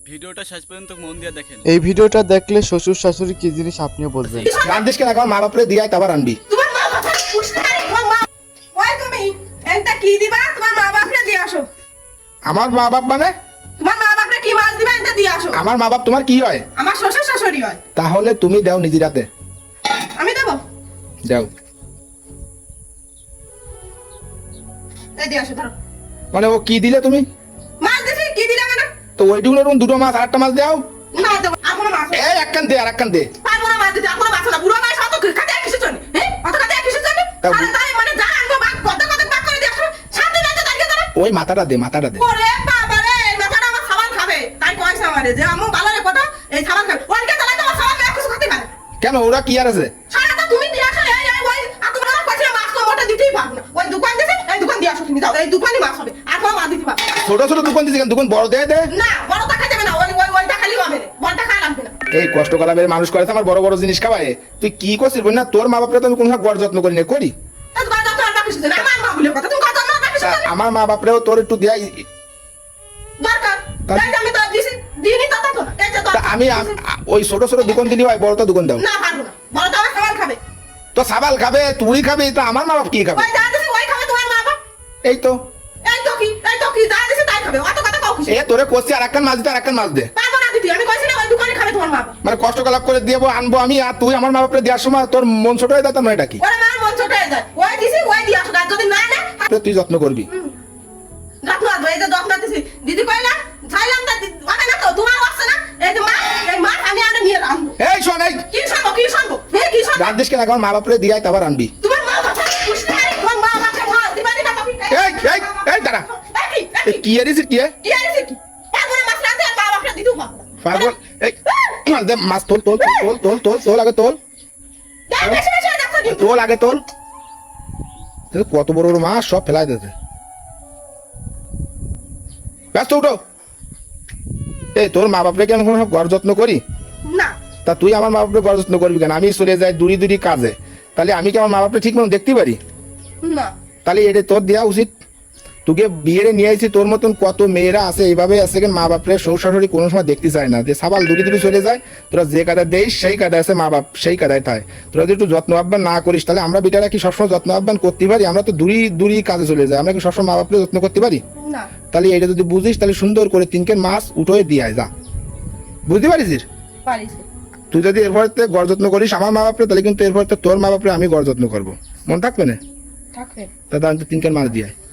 ভিডিওটা শেষ পর্যন্ত মন দিয়ে দেখেন। এই ভিডিওটা দেখলে শ্বশুর শাশুড়ি কি জিনিস আপনিও বলবেন। রান্দিস কেন এখন মা বাপরে দিয়াই তারপর আনবি। তোমার মা বাবা পুষ্টারি তোমার মা ওই তুমি এটা কি দিবা তোমার মা বাপরে দিয়ে আসো। আমার মা বাপ মানে তোমার মা বাপরে কি মাছ দিবা এটা দিয়ে আসো। আমার মা বাপ তোমার কি হয়? আমার শ্বশুর শাশুড়ি হয়। তাহলে তুমি দাও নিজের হাতে আমি দেবো দাও। এই দিয়ে আসো ধরো। মানে ও কি দিলে তুমি? মাছ দিছি কি দিলা মানে? তো ওইটুকুন এরকম দুটো মাছ আর একটা মাছ দাও। না দেবো আর কোনো মাছ এই একখান দে আর একখান দে। পারবো না মাছ দিতে আর কোনো মাছ না বুড়ো মাছ অত খাতে কিছু চলে হ্যাঁ অত খাতে কিছু চলে তা- আরে তাই মানে যা আনবো বাক কত কত বাক করে দিয়ে আসো সাথে যাতে দাঁড়িয়ে দাঁড়া। ওই মাথাটা দে মাথাটা দে। ওরে বাবা রে এই মাথাটা আমার সাবান খাবে তাই পয়সা আমারে যে আমু ভালো রে কত এই সাবান খাবে ওইটা চালাই তোমার সাবান খাবে কিছু খেতে পারে কেন ওরা কি আর আছে? সারাটা তুমি দিয়ে আসো এই এই ওই আর তোমার পয়সা মাছ তো মোটা দিতেই পারবো না ওই দোকান দিছে এই দোকান দিয়ে আসো তুমি যাও এই দোকানে মাছ হবে আর কোনো মাছ দিতে পারবে না। ছোট ছোট দোকান দিচ্ছে দোকান বড় দে দে। না বড়টা খাই যাবে না ওই ওই ওইটা খালি হবে না বড়টা খাই লাগবে না। এই কষ্ট করা বের মানুষ করে আমার বড় বড় জিনিস খাওয়ায়। তুই কি করছিস বল না তোর মা বাপরে তো আমি কোনো গড় যত্ন করি না করি। এই দোকান তো আর বাকি না আমার মা বলে কথা তুমি কথা আমার বাকি তা আমার মা বাপরেও তোর একটু দেয়। দরকার তা- তাই আমি তো দিছি দিনি তো তো না এই যে তা দরকার আমি ওই ছোট ছোট দোকান দিলি হয় বড়টা দোকান দাও। না পারবো না বড়টা আমার সাবান খাবে তো সাবাল খাবে তুই খাবে তো আমার মা বাপ কি খাবে? ওই যা দিছি ওই খাবে তোমার মা বাবা এই তো এই তো কি যা দিছি তাই খাবে অত কথা কাউ কিছু এ তোরে করছি আর একখান মাছ দিতে আর একখান মাছ দে। পারবো না দিদি আমি কইছি না ওই দোকানে খাবে তোমার মা বাবা মানে কষ্ট কলাপ করে দিয়ে আনবো আমি আর তুই আমার মা বাপরে দেওয়ার সময় তোর মন ছোট হয়ে যেতাম না এটা কি? ওরে মার মন ছোট হয়ে যায় ওই দিছি ওই দিয়ে আসো আর যদি না না তুই যত্ন করবি। যত্ন আসবো এই যে যত্ন দিছি দিদি কই না ছাইলাম না মানে না তো তোমার আসছে না এই যে মা আমি আনে নিয়ে আনবো এই শোন এই কি শুনবো কি শুনবো রান্দিস কেন এখন মা বাপরে দিয়াই তারপর আনবি। তোমার মা বাবা পুষ্টারি তোমার মা বাবাকে মা দিবানি না পাবি এই দাঁড়া এ কি এরিস কি এ? কি আছে কি পাগল মাছ রাতে আর মা বাবাকে দিতেও পারবো না পাগল এই দে মাছ তোল তোল তোল তোল তোল তোল আগে তোল বেশি বেশি দেখছো দিন তোল আগে তোল। কত বড় বড় মাছ সব ফেলাই দিতে ব্যস্ত উঠো। এই তোর মা বাপরে কি আমি কোনো ঘর যত্ন করি? না তা তুই আমার মা বাপরে ঘর যত্ন করবি কেন? আমি চলে যাই দূরি দূরি কাজে তাহলে আমি কি আমার মা বাপরে ঠিক মতো দেখতে পারি? না তাহলে এটা তোর দেওয়া উচিত। তোকে বিয়ে নিয়ে আইছি তোর মতন কত মেয়েরা আছে এইভাবে আছে মা বাপরে শ্বশুর শাশুড়ি কোনো সময় দেখতে চায় না যে সাবাল দূরে দূরে চলে যায়। তোরা যে কাদা দেয় সেই কাদা আছে মা বাপ সেই কাদায় থাকে। তোরা যদি একটু যত্ন আহ্বান না করিস তাহলে আমরা বিটারা কি সবসময় যত্ন আহ্বান করতে পারি? আমরা তো দূরি দূরি কাজে চলে যাই আমরা কি সবসময় মা বাপরে যত্ন করতে পারি? না তাহলে এটা যদি বুঝিস তাহলে সুন্দর করে তিনকের মাছ উঠোয় দিয়ে আয় যা। বুঝতে পারিস? পারিস তুই যদি এরপর গড় যত্ন করিস আমার মা বাপরে তাহলে কিন্তু এরপর তোর মা বাপরে আমি গড় যত্ন করবো। মন থাকবে না? থাকবে তাহলে আমি তো তিনকের মাছ দিয়ে আয়।